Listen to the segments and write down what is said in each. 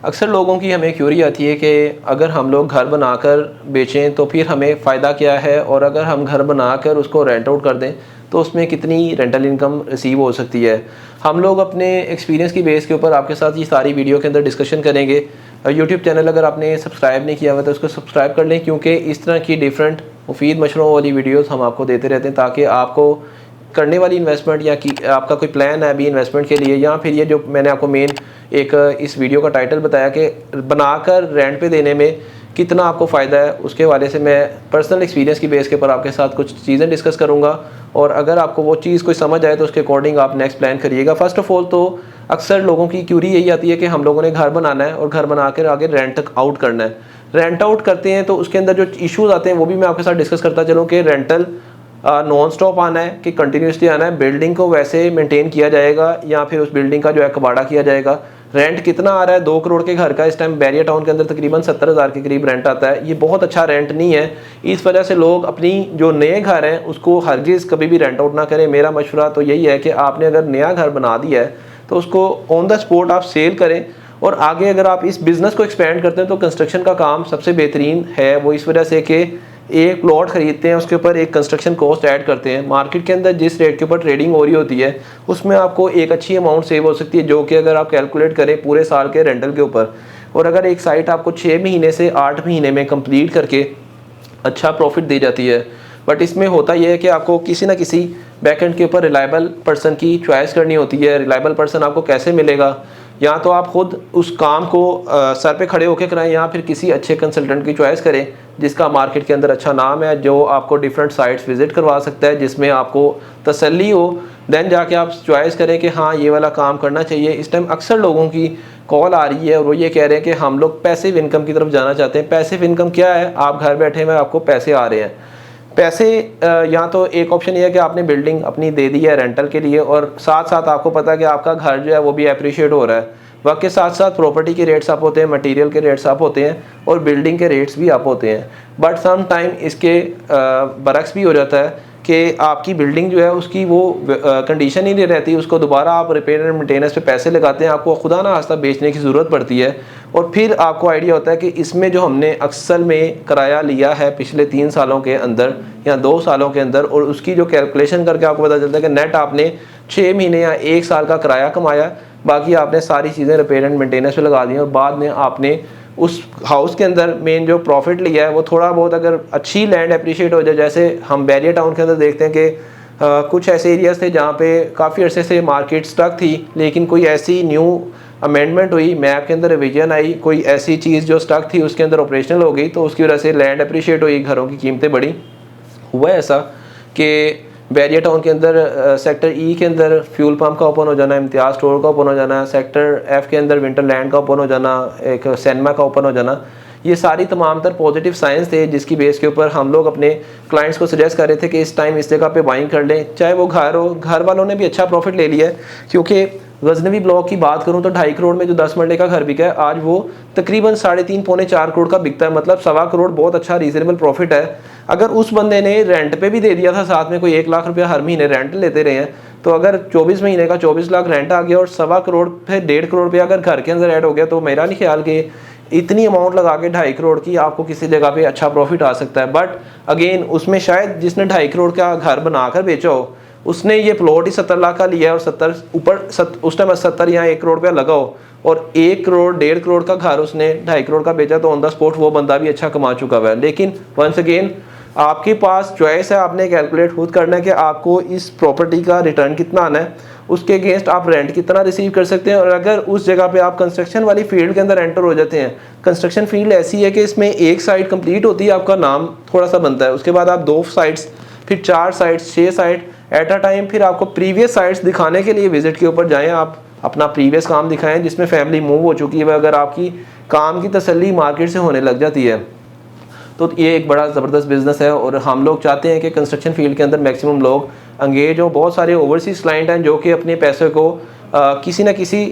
अक्सर लोगों की हमें क्यूरी आती है कि अगर हम लोग घर बनाकर बेचें तो फिर हमें फ़ायदा क्या है, और अगर हम घर बनाकर उसको रेंट आउट कर दें तो उसमें कितनी रेंटल इनकम रिसीव हो सकती है। हम लोग अपने एक्सपीरियंस की बेस के ऊपर आपके साथ ये सारी वीडियो के अंदर डिस्कशन करेंगे। यूट्यूब चैनल अगर आपने सब्सक्राइब नहीं किया हुआ तो उसको सब्सक्राइब कर लें, क्योंकि इस तरह की डिफरेंट मुफीद मशवरों वाली वीडियोज़ हम आपको देते रहते हैं, ताकि आपको करने वाली इन्वेस्टमेंट या कि आपका कोई प्लान है अभी इन्वेस्टमेंट के लिए, या फिर ये जो मैंने आपको मेन एक इस वीडियो का टाइटल बताया कि बनाकर रेंट पे देने में कितना आपको फ़ायदा है, उसके हवाले से मैं पर्सनल एक्सपीरियंस की बेस के ऊपर आपके साथ कुछ चीज़ें डिस्कस करूँगा। और अगर आपको वो चीज़ कोई समझ आए तो उसके अकॉर्डिंग आप नेक्स्ट प्लान करिएगा। फ़र्स्ट ऑफ़ ऑल तो अक्सर लोगों की क्यूरी यही आती है कि हम लोगों ने घर बनाना है और घर बना कर आगे रेंट आउट करना है। रेंट आउट करते हैं तो उसके अंदर जो इश्यूज़ आते हैं वो भी मैं आपके साथ डिस्कस करता चलूँ कि रेंटल नॉन स्टॉप आना है कि कंटिन्यूसली आना है, बिल्डिंग को वैसे मेंटेन किया जाएगा या फिर उस बिल्डिंग का जो है कबाड़ा किया जाएगा, रेंट कितना आ रहा है। 2 करोड़ के घर का इस टाइम बैरियर टाउन के अंदर तकरीबन 70,000 के करीब रेंट आता है। ये बहुत अच्छा रेंट नहीं है। इस वजह से लोग अपनी जो नए घर हैं उसको हरगिज़ कभी भी रेंट आउट ना करें। मेरा मशवरा तो यही है कि आपने अगर नया घर बना दिया है तो उसको ऑन द स्पॉट आप सेल करें। और आगे अगर आप इस बिज़नेस को एक्सपेंड करते हैं तो कंस्ट्रक्शन का काम सबसे बेहतरीन है। वो इस वजह से कि एक प्लॉट ख़रीदते हैं, उसके ऊपर एक कंस्ट्रक्शन कॉस्ट ऐड करते हैं। मार्केट के अंदर जिस रेट के ऊपर ट्रेडिंग हो रही होती है उसमें आपको एक अच्छी अमाउंट सेव हो सकती है, जो कि अगर आप कैलकुलेट करें पूरे साल के रेंटल के ऊपर, और अगर एक साइट आपको 6 महीने से 8 महीने में कंप्लीट करके अच्छा प्रॉफिट दी जाती है। बट इसमें होता यह है कि आपको किसी ना किसी बैकएंड के ऊपर रिलायबल पर्सन की चॉइस करनी होती है। रिलायबल पर्सन आपको कैसे मिलेगा? या तो आप खुद उस काम को सर पे खड़े होकर कराएं, या फिर किसी अच्छे कंसल्टेंट की चॉइस करें जिसका मार्केट के अंदर अच्छा नाम है, जो आपको डिफरेंट साइट्स विजिट करवा सकता है, जिसमें आपको तसल्ली हो। देन जाके आप चॉइस करें कि हाँ ये वाला काम करना चाहिए। इस टाइम अक्सर लोगों की कॉल आ रही है और वो ये कह रहे हैं कि हम लोग पैसिव इनकम की तरफ जाना चाहते हैं। पैसिव इनकम क्या है? आप घर बैठे हुए आपको पैसे आ रहे हैं। पैसे या तो एक ऑप्शन ये है कि आपने बिल्डिंग अपनी दे दी है रेंटल के लिए, और साथ साथ आपको पता है कि आपका घर जो है वो भी अप्रिशिएट हो रहा है। वक्त के साथ साथ प्रॉपर्टी के रेट्स अप होते हैं, मटेरियल के रेट्स अप होते हैं, और बिल्डिंग के रेट्स भी अप होते हैं। बट सम टाइम इसके बरक्स भी हो जाता है कि आपकी बिल्डिंग जो है उसकी वो कंडीशन ही नहीं रहती, उसको दोबारा आप रिपेयर एंड मेंटेनेंस पे पैसे लगाते हैं, आपको खुदा ना खास्ता बेचने की ज़रूरत पड़ती है। और फिर आपको आइडिया होता है कि इसमें जो हमने अक्सर में किराया लिया है पिछले 3 सालों के अंदर या 2 सालों के अंदर, और उसकी जो कैलकुलेशन करके आपको पता चलता है कि नेट आपने 6 महीने या 1 साल का किराया कमाया, बाकी आपने सारी चीज़ें रिपेयर एंड मेंटेनेंस पे लगा दी, और बाद में आपने उस हाउस के अंदर मेन जो प्रॉफिट लिया है वो थोड़ा बहुत अगर अच्छी लैंड अप्रिशिएट हो जाए। जैसे हम बैरियर टाउन के अंदर देखते हैं कि कुछ ऐसे एरियाज़ थे जहाँ पे काफ़ी अरसे से मार्केट स्टक थी, लेकिन कोई ऐसी न्यू अमेंडमेंट हुई, मैप के अंदर रिवीजन आई, कोई ऐसी चीज़ जो स्टक थी उसके अंदर ऑपरेशनल हो गई, तो उसकी वजह से लैंड अप्रिशिएट हुई, घरों की कीमतें बढ़ी। हुआ ऐसा कि बैरियर टाउन के अंदर सेक्टर ई के अंदर फ्यूल पंप का ओपन हो जाना, इम्तियाज़ स्टोर का ओपन हो जाना, सेक्टर एफ के अंदर विंटरलैंड का ओपन हो जाना, एक सिनेमा का ओपन हो जाना, ये सारी तमाम तर पॉजिटिव साइंस थे जिसकी बेस के ऊपर हम लोग अपने क्लाइंट्स को सजेस्ट कर रहे थे कि इस टाइम इस जगह पे बाइंग कर लें। चाहे वो घर हो, घर वालों ने भी अच्छा प्रॉफिट ले लिया है, क्योंकि गजनवी ब्लॉक की बात करूं तो 2.5 करोड़ में जो 10 मरले का घर बिका है आज वो तकरीबन 3.5 पौने 4 करोड़ का बिकता है। मतलब 1.25 करोड़ बहुत अच्छा रीजनेबल प्रॉफिट है। अगर उस बंदे ने रेंट पे भी दे दिया था, साथ में कोई 1 लाख रुपया हर महीने रेंट लेते रहे हैं, तो अगर 24 महीने का 24 लाख रेंट आ गया और 1.25 करोड़ फिर 1.5 करोड़ रुपया अगर घर के अंदर ऐड हो गया, तो मेरा नहीं ख्याल कि इतनी अमाउंट लगा के 2.5 करोड़ की आपको किसी जगह पे अच्छा प्रॉफिट आ सकता है। बट अगेन उसमें शायद जिसने 2.5 करोड़ का घर बनाकर बेचा हो उसने ये प्लॉट ही 70 लाख का लिया है, और 70 ऊपर उस टाइम 70 या 1 करोड़ रुपया लगा हो, और 1 करोड़ 1.5 करोड़ का घर उसने 2.5 करोड़ का बेचा, तो ऑन द स्पॉट वो बंदा भी अच्छा कमा चुका हुआ है। लेकिन वंस अगेन आपके पास चॉइस है, आपने कैलकुलेट खुद करना है कि आपको इस प्रॉपर्टी का रिटर्न कितना आना है, उसके अगेंस्ट आप रेंट कितना रिसीव कर सकते हैं। और अगर उस जगह पे आप कंस्ट्रक्शन वाली फील्ड के अंदर एंटर हो जाते हैं, कंस्ट्रक्शन फील्ड ऐसी है कि इसमें एक साइड कंप्लीट होती है, आपका नाम थोड़ा सा बनता है, उसके बाद आप 2 साइट्स, फिर 4 sites, 6 site at a time, फिर आपको प्रीवियस साइट्स दिखाने के लिए विजिट के ऊपर जाएं, आप अपना प्रीवियस काम दिखाएं जिसमें फैमिली मूव हो चुकी है। अगर आपकी काम की तसल्ली मार्केट से होने लग जाती है तो ये एक बड़ा ज़बरदस्त बिज़नेस है। और हम लोग चाहते हैं कि कंस्ट्रक्शन फील्ड के अंदर मैक्सिमम लोग अंगेज हो। बहुत सारे ओवरसीज़ क्लाइंट हैं जो कि अपने पैसे को किसी न किसी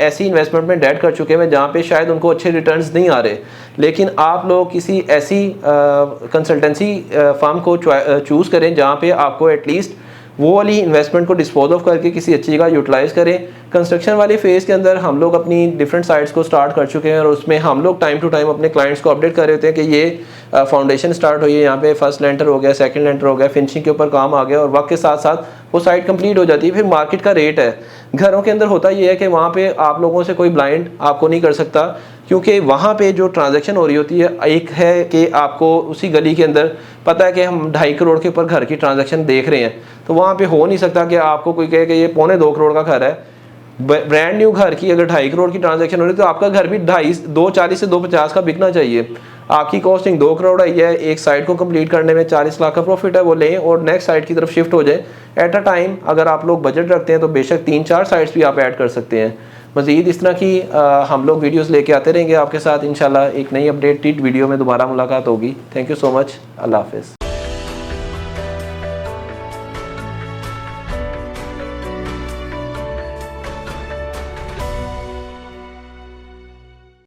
ऐसी इन्वेस्टमेंट में डेड कर चुके हैं जहाँ पे शायद उनको अच्छे रिटर्न्स नहीं आ रहे, लेकिन आप लोग किसी ऐसी कंसल्टेंसी फर्म को चूज़ करें जहाँ पे आपको एटलीस्ट वो वाली इन्वेस्टमेंट को डिस्पोज ऑफ करके किसी अच्छी जगह यूटिलाइज़ करें। कंस्ट्रक्शन वाले फेज़ के अंदर हम लोग अपनी डिफरेंट साइट्स को स्टार्ट कर चुके हैं और उसमें हम लोग टाइम टू टाइम अपने क्लाइंट्स को अपडेट कर रहे होते हैं कि ये फाउंडेशन स्टार्ट हुई है, यहाँ पे फर्स्ट लेंटर हो गया, सेकंड लेंटर हो गया, फिनिशिंग के ऊपर काम आ गया और वक्त के साथ साथ वो साइट कंप्लीट हो जाती है। फिर मार्केट का रेट है। घरों के अंदर होता ये है कि वहाँ पे आप लोगों से कोई ब्लाइंड आपको नहीं कर सकता, क्योंकि वहाँ पे जो ट्रांजैक्शन हो रही होती है, एक है कि आपको उसी गली के अंदर पता है कि हम 2.5 करोड़ के ऊपर घर की ट्रांजैक्शन देख रहे हैं, तो वहाँ पे हो नहीं सकता कि आपको कोई कहे कि ये 2.25 करोड़ का घर है। ब्रांड न्यू घर की अगर 2.5 करोड़ की ट्रांजैक्शन हो रही है तो आपका घर भी 240 से 250 का बिकना चाहिए। आपकी कॉस्टिंग 2 करोड़ आई है, एक साइट को कंप्लीट करने में 40 लाख का प्रॉफिट है, वो लें और नेक्स्ट साइट की तरफ शिफ्ट हो जाए। एट अ टाइम अगर आप लोग बजट रखते हैं तो बेशक 3-4 साइट्स भी आप ऐड कर सकते हैं। मज़ीद इस तरह की हम लोग वीडियोस लेके आते रहेंगे आपके साथ। इंशाल्लाह एक नई अपडेटेड वीडियो में दोबारा मुलाकात होगी। Thank you so much. अल्लाह हाफ़िज़।